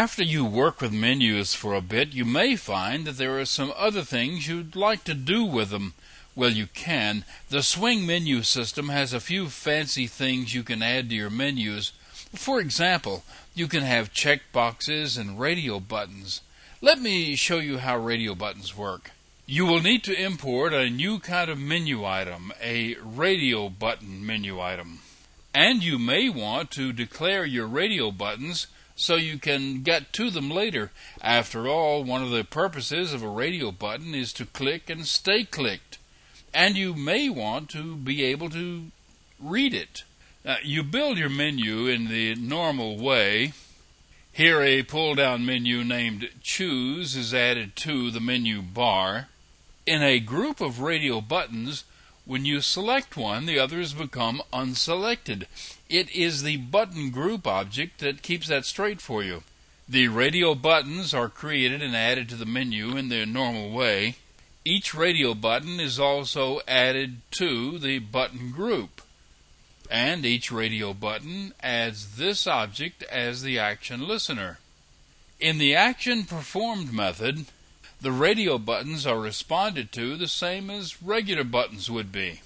After you work with menus for a bit, you may find that there are some other things you'd like to do with them. Well, you can. The Swing menu system has a few fancy things you can add to your menus. For example, you can have check boxes and radio buttons. Let me show you how radio buttons work. You will need to import a new kind of menu item, a radio button menu item. And you may want to declare your radio buttons so you can get to them later. After all, one of the purposes of a radio button is to click and stay clicked. And you may want to be able to read it. You build your menu in the normal way. Here a pull-down menu named Choose is added to the menu bar. In a group of radio buttons, when you select one, the others become unselected. It is the button group object that keeps that straight for you. The radio buttons are created and added to the menu in their normal way. Each radio button is also added to the button group. And each radio button adds this object as the action listener. In the action performed method, the radio buttons are responded to the same as regular buttons would be.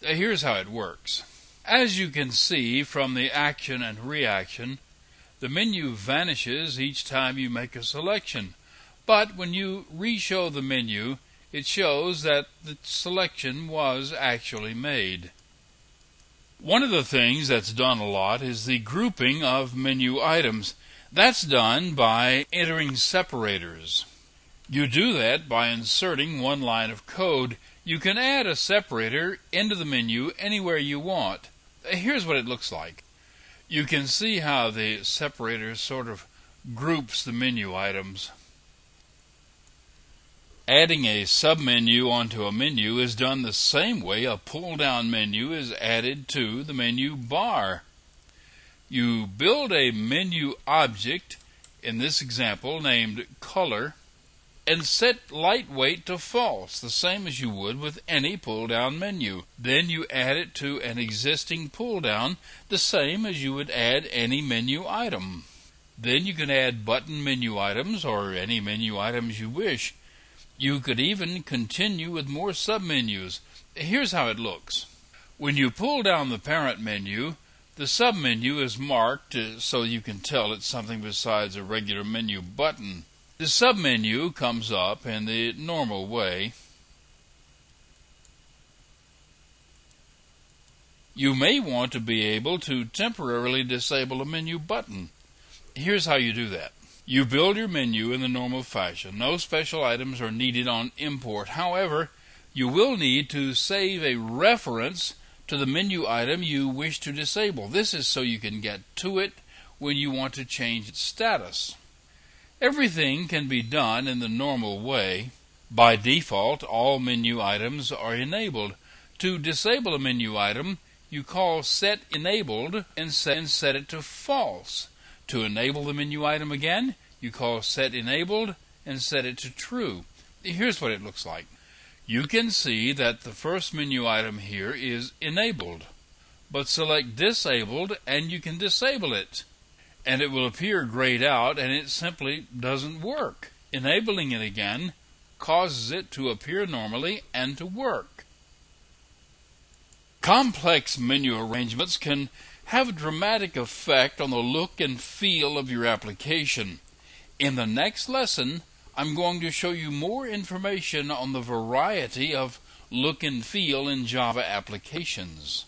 Here's how it works. As you can see from the action and reaction, the menu vanishes each time you make a selection. But when you re-show the menu, it shows that the selection was actually made. One of the things that's done a lot is the grouping of menu items. That's done by entering separators. You do that by inserting one line of code. You can add a separator into the menu anywhere you want. Here's what it looks like. You can see how the separator sort of groups the menu items. Adding a submenu onto a menu is done the same way a pull-down menu is added to the menu bar. You build a menu object, in this example named Color, and set lightweight to false, the same as you would with any pull-down menu. Then you add it to an existing pull-down, the same as you would add any menu item. Then you can add button menu items or any menu items you wish. You could even continue with more submenus. Here's how it looks. When you pull down the parent menu, the submenu is marked so you can tell it's something besides a regular menu button. The submenu comes up in the normal way. You may want to be able to temporarily disable a menu button. Here's how you do that. You build your menu in the normal fashion. No special items are needed on import. However, you will need to save a reference to the menu item you wish to disable. This is so you can get to it when you want to change its status. Everything can be done in the normal way. By default, all menu items are enabled. To disable a menu item, you call setEnabled and set it to false. To enable the menu item again, you call setEnabled and set it to true. Here's what it looks like. You can see that the first menu item here is enabled, but select disabled and you can disable it. And it will appear grayed out and it simply doesn't work. Enabling it again causes it to appear normally and to work. Complex menu arrangements can have a dramatic effect on the look and feel of your application. In the next lesson, I'm going to show you more information on the variety of look and feel in Java applications.